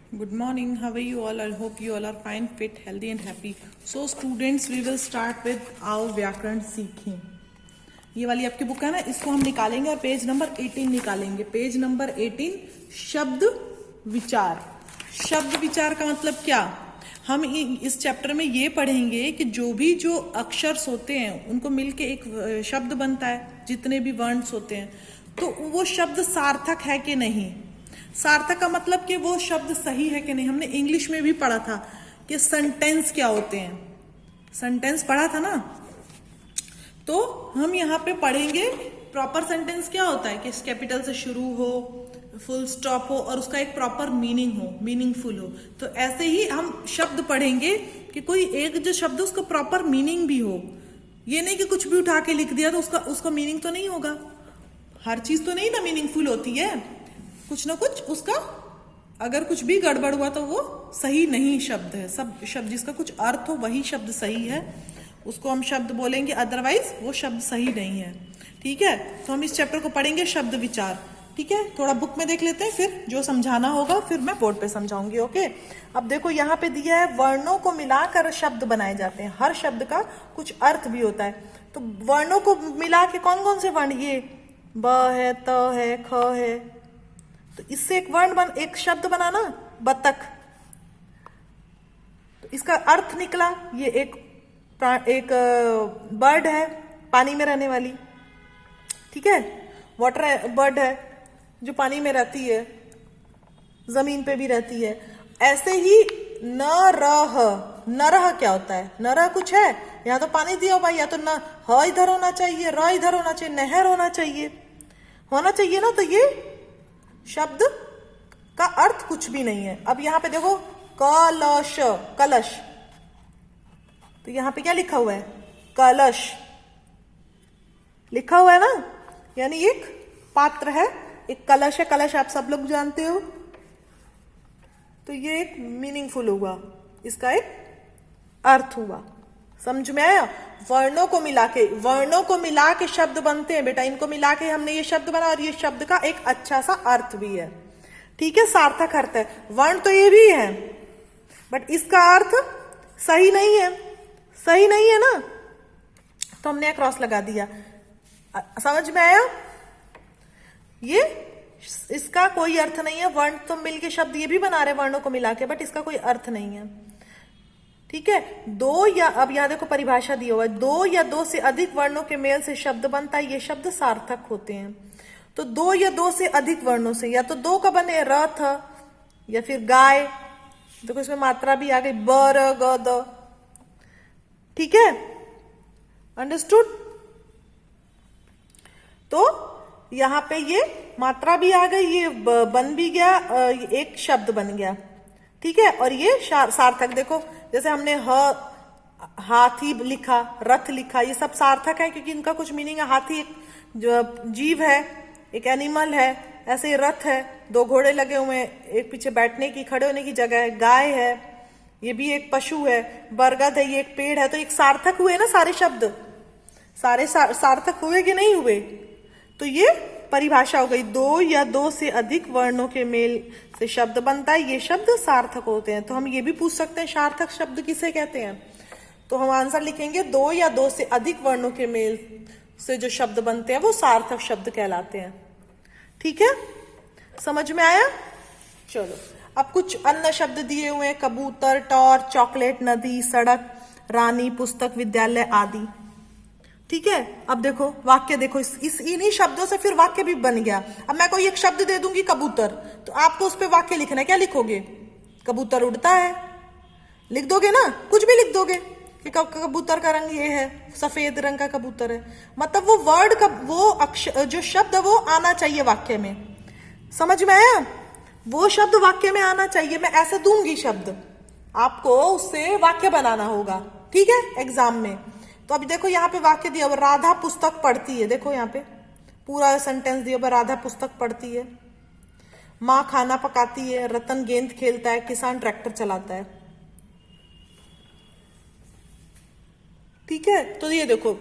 Good morning. How are you all? I hope you all are fine, fit, healthy and happy. So students, we will start with आओ व्याकरण सीखें. ये वाली आपकी book है ना, इसको हम निकालेंगे और पेज नंबर 18 निकालेंगे. पेज नंबर 18 शब्द विचार. शब्द विचार का मतलब क्या? हम इस चैप्टर में ये पढ़ेंगे कि जो अक्षर्स होते हैं उनको मिलके एक शब्द बनता है. जितने भी वर्ड्स होते हैं तो वो शब्द सार्थक है कि नहीं. सार्थक का मतलब कि वो शब्द सही है कि नहीं. हमने इंग्लिश में भी पढ़ा था कि सेंटेंस क्या होते हैं. सेंटेंस पढ़ा था ना. तो हम यहाँ पे पढ़ेंगे प्रॉपर सेंटेंस क्या होता है कि कैपिटल से शुरू हो, फुल स्टॉप हो और उसका एक प्रॉपर मीनिंग हो, मीनिंगफुल हो. तो ऐसे ही हम शब्द पढ़ेंगे कि कोई एक जो शब्द उसका प्रॉपर मीनिंग भी हो. ये नहीं कि कुछ भी उठा के लिख दिया तो उसका मीनिंग तो नहीं होगा. हर चीज तो नहीं ना मीनिंगफुल होती है. कुछ ना कुछ उसका अगर कुछ भी गड़बड़ हुआ तो वो सही नहीं शब्द है. सब शब्द जिसका कुछ अर्थ हो वही शब्द सही है, उसको हम शब्द बोलेंगे, अदरवाइज वो शब्द सही नहीं है. ठीक है. तो हम इस चैप्टर को पढ़ेंगे शब्द विचार. ठीक है. थोड़ा बुक में देख लेते हैं, फिर जो समझाना होगा फिर मैं बोर्ड पे समझाऊंगी. ओके. अब देखो यहाँ पे दिया है वर्णों को मिलाकर शब्द बनाए जाते हैं. हर शब्द का कुछ अर्थ भी होता है. तो वर्णों को मिला के कौन कौन से वर्ण, ये ब है, त है, ख है. तो इससे एक शब्द बना ना, बतख. तो इसका अर्थ निकला ये एक बर्ड है, पानी में रहने वाली. ठीक है. वाटर बर्ड है जो पानी में रहती है, जमीन पे भी रहती है. ऐसे ही नरह. नरह क्या होता है? नरह कुछ है, यहाँ तो पानी दिया हो भाई, या तो न ह इधर होना चाहिए, र इधर होना चाहिए, नहर होना चाहिए ना. तो ये शब्द का अर्थ कुछ भी नहीं है. अब यहां पे देखो कलश, कलश. तो यहां पे क्या लिखा हुआ है? कलश लिखा हुआ है ना. यानी एक पात्र है, एक कलश है. कलश आप सब लोग जानते हो. तो ये एक मीनिंगफुल हुआ, इसका एक अर्थ हुआ. समझ में आया? वर्णों को मिला के शब्द बनते हैं बेटा. इनको मिला के हमने ये शब्द बना और ये शब्द का एक अच्छा सा अर्थ भी है. ठीक है. सार्थक अर्थ है. वर्ण तो ये भी है बट इसका अर्थ सही नहीं है ना. तो हमने क्रॉस लगा दिया. समझ में आया? ये इसका कोई अर्थ नहीं है. वर्ण तो मिलके शब्द ये भी बना रहे वर्णों को मिला के, बट इसका कोई अर्थ नहीं है. ठीक है. दो या, अब यहां देखो परिभाषा दी हुआ है, दो या दो से अधिक वर्णों के मेल से शब्द बनता है. ये शब्द सार्थक होते हैं. तो दो या दो से अधिक वर्णों से, या तो दो का बने रथ या फिर गाय. देखो इसमें मात्रा भी आ गई, ब र ग द. ठीक है. अंडरस्टूड? तो यहां पे ये मात्रा भी आ गई, ये बन भी गया, एक शब्द बन गया. ठीक है. और ये सार्थक. देखो जैसे हमने हाथी लिखा, रथ लिखा, ये सब सार्थक है क्योंकि इनका कुछ मीनिंग है. हाथी एक जो जीव है, एक एनिमल है. ऐसे रथ है, दो घोड़े लगे हुए हैं, एक पीछे बैठने की, खड़े होने की जगह है. गाय है, ये भी एक पशु है. बरगद है, ये एक पेड़ है. तो एक सार्थक हुए ना सारे शब्द. सारे सार्थक हुए कि नहीं हुए? तो ये परिभाषा हो गई. दो या दो से अधिक वर्णों के मेल से शब्द बनता है, ये शब्द सार्थक होते हैं. तो हम ये भी पूछ सकते हैं सार्थक शब्द किसे कहते हैं. तो हम आंसर लिखेंगे दो या दो से अधिक वर्णों के मेल से जो शब्द बनते हैं वो सार्थक शब्द कहलाते हैं. ठीक है. समझ में आया? चलो अब कुछ अन्य शब्द दिए हुए हैं. कबूतर, टॉर्च, चॉकलेट, नदी, सड़क, रानी, पुस्तक, विद्यालय आदि. ठीक है. अब देखो वाक्य देखो, इस इन्हीं शब्दों से फिर वाक्य भी बन गया. अब मैं कोई एक शब्द दे दूंगी कबूतर, तो आपको उस पर वाक्य लिखना है. क्या लिखोगे? कबूतर उड़ता है लिख दोगे ना. कुछ भी लिख दोगे कि कबूतर का रंग ये है, सफेद रंग का कबूतर है. मतलब वो वर्ड का वो अक्षर जो शब्द वो आना चाहिए वाक्य में. समझ में आया? वो शब्द वाक्य में आना चाहिए. मैं ऐसे दूंगी शब्द, आपको उससे वाक्य बनाना होगा. ठीक है. एग्जाम में. तो अभी देखो यहाँ पे वाक्य दिया हुआ, राधा पुस्तक पढ़ती है. देखो यहाँ पे पूरा सेंटेंस दिया हुआ, राधा पुस्तक पढ़ती है. माँ खाना पकाती है. रतन गेंद खेलता है. किसान ट्रैक्टर चलाता है. ठीक है. तो ये देखो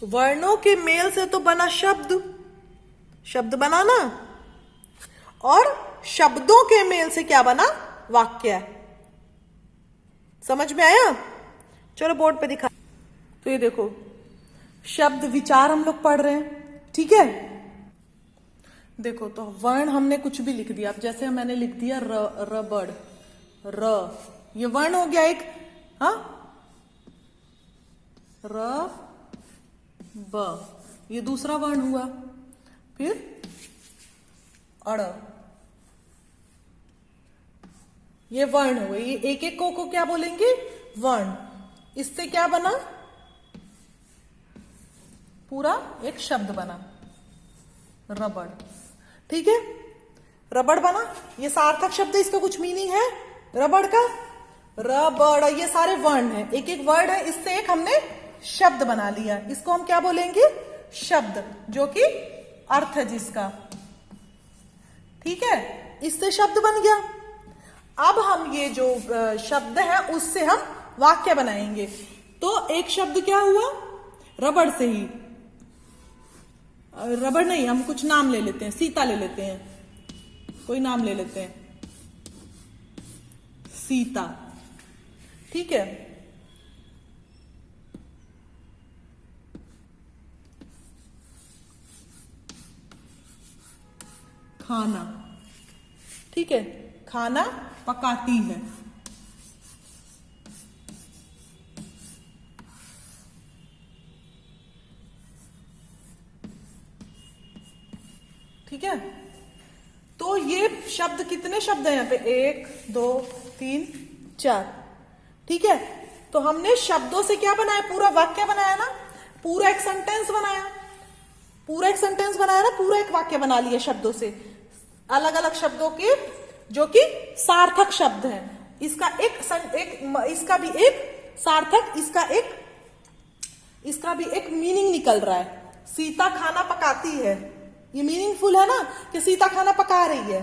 वर्णों के मेल से तो बना शब्द बना ना, और शब्दों के मेल से क्या बना, वाक्य। समझ में आया? चलो बोर्ड पे दिखा। तो ये देखो शब्द विचार हम लोग पढ़ रहे हैं, ठीक है। देखो तो वर्ण हमने कुछ भी लिख दिया। अब जैसे मैंने लिख दिया रबड़, र, ये वर्ण हो गया एक, हाँ, र ब, ये दूसरा वर्ण हुआ। फिर अड़, ये वर्ण हुए। ये एक एक को क्या बोलेंगे, वर्ण। इससे क्या बना, पूरा एक शब्द बना, रबड़, ठीक है। रबड़ बना, ये सार्थक शब्द है, इसका कुछ मीनिंग है रबड़ का, रबड़, ये सारे वर्ण है, एक एक वर्ड है, इससे एक हमने शब्द बना लिया। इसको हम क्या बोलेंगे, शब्द, जो कि अर्थ है जिसका, ठीक है। इससे शब्द बन गया। अब हम ये जो शब्द है उससे हम वाक्य बनाएंगे। तो एक शब्द क्या हुआ, रबड़ से ही, रबड़ नहीं, हम कुछ नाम ले लेते हैं, सीता ले लेते हैं, कोई नाम ले लेते हैं, सीता, ठीक है। खाना, ठीक है, खाना पकाती है, ठीक है। तो ये शब्द, कितने शब्द हैं यहाँ पे, 1 2 3 4, ठीक है। तो हमने शब्दों से क्या बनाया, पूरा वाक्य बनाया ना, पूरा एक सेंटेंस बनाया, पूरा एक सेंटेंस बनाया ना, पूरा एक वाक्य बना लिया शब्दों से, अलग अलग शब्दों के, जो कि सार्थक शब्द है। इसका इसका भी एक सार्थक, इसका भी एक मीनिंग निकल रहा है। सीता खाना पकाती है, ये मीनिंगफुल है ना, कि सीता खाना पका रही है।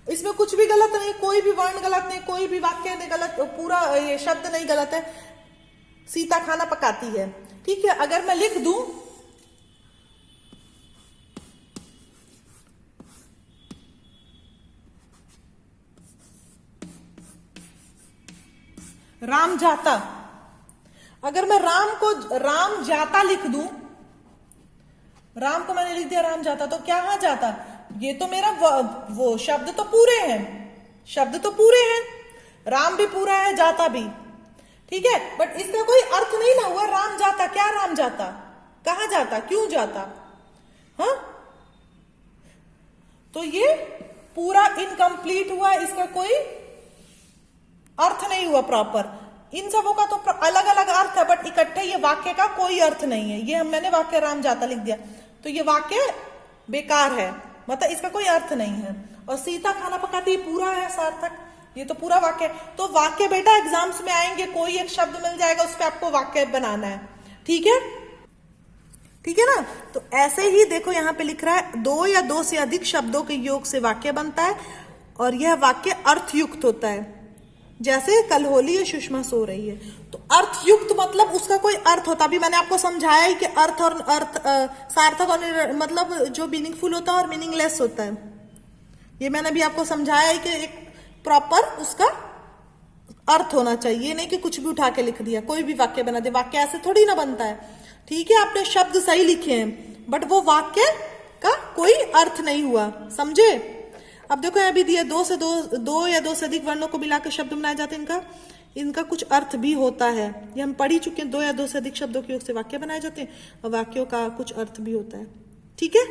इसमें कुछ भी गलत नहीं, कोई भी वर्ण गलत नहीं, कोई भी वाक्य नहीं गलत, पूरा ये शब्द नहीं गलत है, सीता खाना पकाती है, ठीक है। अगर मैं लिख दूं, राम जाता, अगर मैं राम जाता लिख दूं, राम को मैंने लिख दिया राम जाता, तो क्या हाँ जाता, ये तो मेरा वो शब्द तो पूरे हैं, शब्द तो पूरे हैं, राम भी पूरा है, जाता भी, ठीक है। बट इसका कोई अर्थ नहीं ना हुआ, राम जाता, क्या राम जाता, कहां जाता, क्यों जाता, हाँ। तो ये पूरा इनकम्प्लीट हुआ, इसका कोई अर्थ नहीं हुआ प्रॉपर। इन सबों का तो अलग अलग अर्थ है, बट इकट्ठे ये वाक्य का कोई अर्थ नहीं है। ये मैंने वाक्य राम जाता लिख दिया, तो ये वाक्य बेकार है, मतलब इसका कोई अर्थ नहीं है। और सीता खाना पकाती, पूरा है सार्थक, ये तो पूरा वाक्य। तो वाक्य बेटा एग्जाम्स में आएंगे, कोई एक शब्द मिल जाएगा, उस पर आपको वाक्य बनाना है, ठीक है, ठीक है ना। तो ऐसे ही देखो यहाँ पे लिख रहा है, 2 या 2 से अधिक शब्दों के योग से वाक्य बनता है, और यह वाक्य अर्थयुक्त होता है। जैसे कल होली है, सुषमा सो रही है, तो अर्थयुक्त मतलब उसका कोई अर्थ होता। अभी मैंने आपको समझाया ही कि अर्थ और अर्थ, सार्थक और मतलब जो मीनिंगफुल होता है और मीनिंगलेस होता है, ये मैंने भी आपको समझाया है कि एक प्रॉपर उसका अर्थ होना चाहिए, नहीं कि कुछ भी उठा के लिख दिया, कोई भी वाक्य बना दे, वाक्य ऐसे थोड़ी ना बनता है, ठीक है। आपने शब्द सही लिखे हैं, बट वो वाक्य का कोई अर्थ नहीं हुआ, समझे। अब देखो यहाँ भी दिया, 2 या 2 से अधिक वर्णों को मिलाकर शब्द बनाए जाते हैं, इनका कुछ अर्थ भी होता है, ये हम पढ़ ही चुके हैं। 2 या 2 से अधिक शब्दों के योग से वाक्य बनाए जाते हैं, और वाक्यों का कुछ अर्थ भी होता है, ठीक है।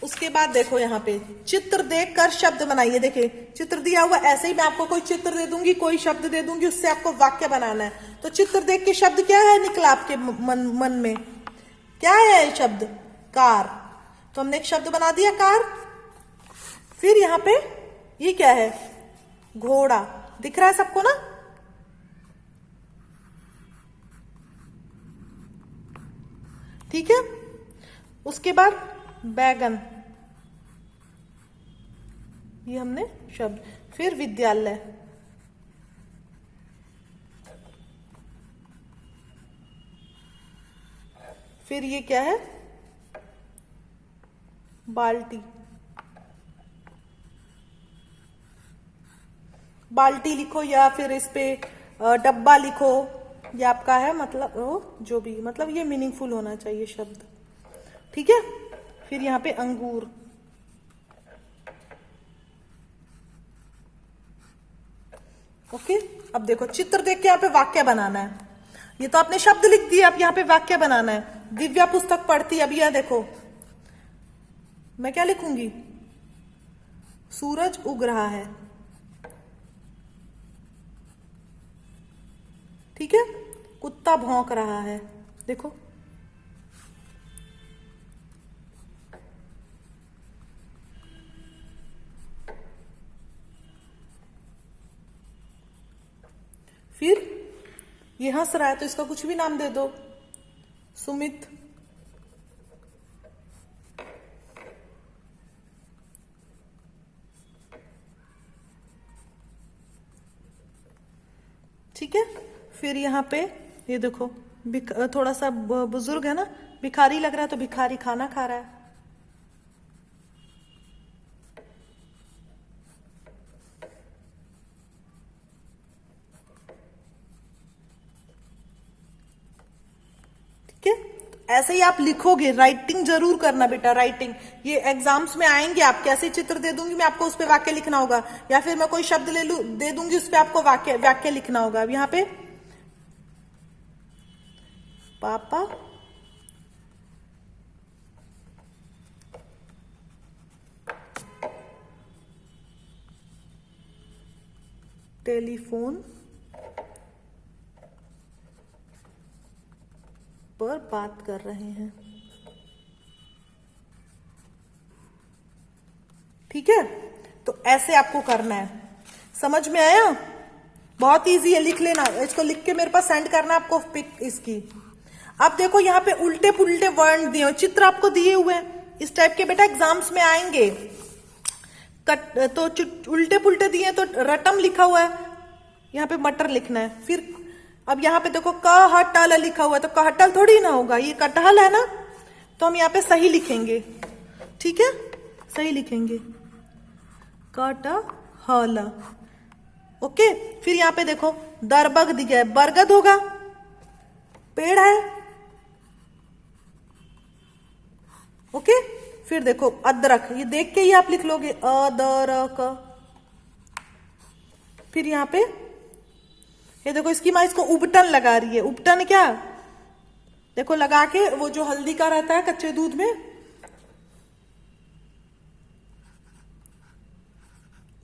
उसके बाद देखो यहाँ पे, चित्र देखकर शब्द बनाइए। देखिए चित्र दिया हुआ, ऐसे ही मैं आपको कोई चित्र दे दूंगी, कोई शब्द दे दूंगी, उससे आपको वाक्य बनाना है। तो चित्र देख के शब्द क्या है निकला आपके मन में, क्या है ये शब्द, कार। तो हमने एक शब्द बना दिया कार। फिर यहाँ पे ये क्या है, घोड़ा, दिख रहा है सबको ना, ठीक है। उसके बाद बैगन, ये हमने शब्द। फिर विद्यालय, फिर ये क्या है, बाल्टी, बाल्टी लिखो या फिर इस पे डब्बा लिखो, ये आपका है मतलब जो भी मतलब ये मीनिंगफुल होना चाहिए शब्द, ठीक है। फिर यहाँ पे अंगूर, ओके। अब देखो चित्र देख के यहाँ पे वाक्य बनाना है। ये तो आपने शब्द लिख दिए, अब यहाँ पे वाक्य बनाना है। दिव्या पुस्तक पढ़ती, अब यह देखो मैं क्या लिखूंगी, सूरज उग रहा है, ठीक है। कुत्ता भौंक रहा है, देखो। फिर ये हंस रहा है तो इसका कुछ भी नाम दे दो, सुमित। ठीक है। फिर यहाँ पे ये देखो थोड़ा सा बुजुर्ग है ना, भिखारी लग रहा है तो भिखारी खाना खा रहा है। ठीक है, ऐसे ही आप लिखोगे। राइटिंग जरूर करना बेटा, राइटिंग। ये एग्जाम्स में आएंगे, आप कैसे चित्र दे दूंगी मैं आपको, उस पे वाक्य लिखना होगा, या फिर मैं कोई शब्द दे दूंगी उस पे आपको वाक्य लिखना होगा। अब यहाँ पे पापा टेलीफोन पर बात कर रहे हैं, ठीक है। तो ऐसे आपको करना है, समझ में आया? बहुत इजी है, लिख लेना इसको, लिख के मेरे पास सेंड करना आपको पिक इसकी। अब देखो यहाँ पे उल्टे पुल्टे वर्ण दिए, चित्र आपको दिए हुए हैं इस टाइप के, बेटा एग्जाम्स में आएंगे। तो उल्टे पुल्टे दिए तो रटम लिखा हुआ है, यहाँ पे मटर लिखना है। फिर अब यहाँ पे देखो कहटल लिखा हुआ है, तो कहटल थोड़ी ना होगा, ये कटहल है ना, तो हम यहाँ पे सही लिखेंगे, ठीक है, सही लिखेंगे कटहल, ओके। फिर यहाँ पे देखो दरबग दिया है, बरगद होगा, पेड़ है, ओके। फिर देखो अदरक, ये देख के ही आप लिख लोगे अदरक। फिर यहाँ पे ये देखो इसकी माँ इसको उबटन लगा रही है, उबटन क्या, देखो लगा के वो जो हल्दी का रहता है कच्चे दूध में,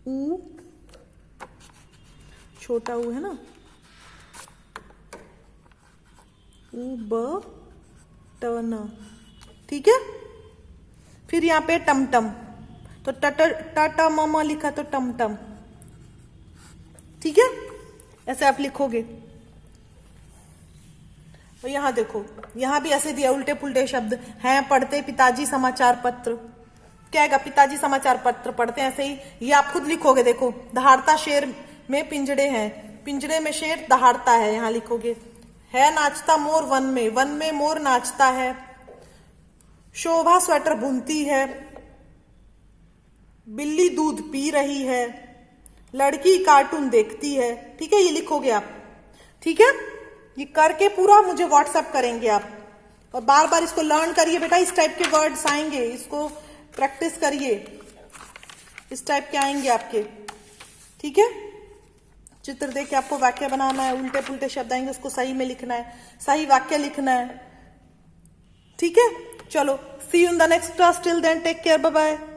ऊ छोटा ऊ है ना, उबटन, ठीक है। फिर यहाँ पे टमटम, तो टाटा मामा लिखा तो टमटम, ठीक है, ऐसे आप लिखोगे। और यहाँ देखो, यहाँ भी ऐसे दिया उल्टे पुल्टे शब्द हैं, पढ़ते पिताजी समाचार पत्र, क्या आएगा, पिताजी समाचार पत्र पढ़ते हैं, ऐसे ही ये आप खुद लिखोगे। देखो दहाड़ता शेर में पिंजड़े हैं, पिंजड़े में शेर दहाड़ता है, यहाँ लिखोगे। है नाचता मोर वन में मोर नाचता है। शोभा स्वेटर बुनती है, बिल्ली दूध पी रही है, लड़की कार्टून देखती है, ठीक है, ये लिखोगे आप, ठीक है। ये करके पूरा मुझे व्हाट्सएप करेंगे आप, और बार बार इसको लर्न करिए बेटा, इस टाइप के वर्ड्स आएंगे, इसको प्रैक्टिस करिए, इस टाइप के आएंगे आपके, ठीक है। चित्र देख के आपको वाक्य बनाना है, उल्टे पुल्टे शब्द आएंगे उसको सही में लिखना है, सही वाक्य लिखना है, ठीक है। चलो, see you in the next class, till then take care, bye bye.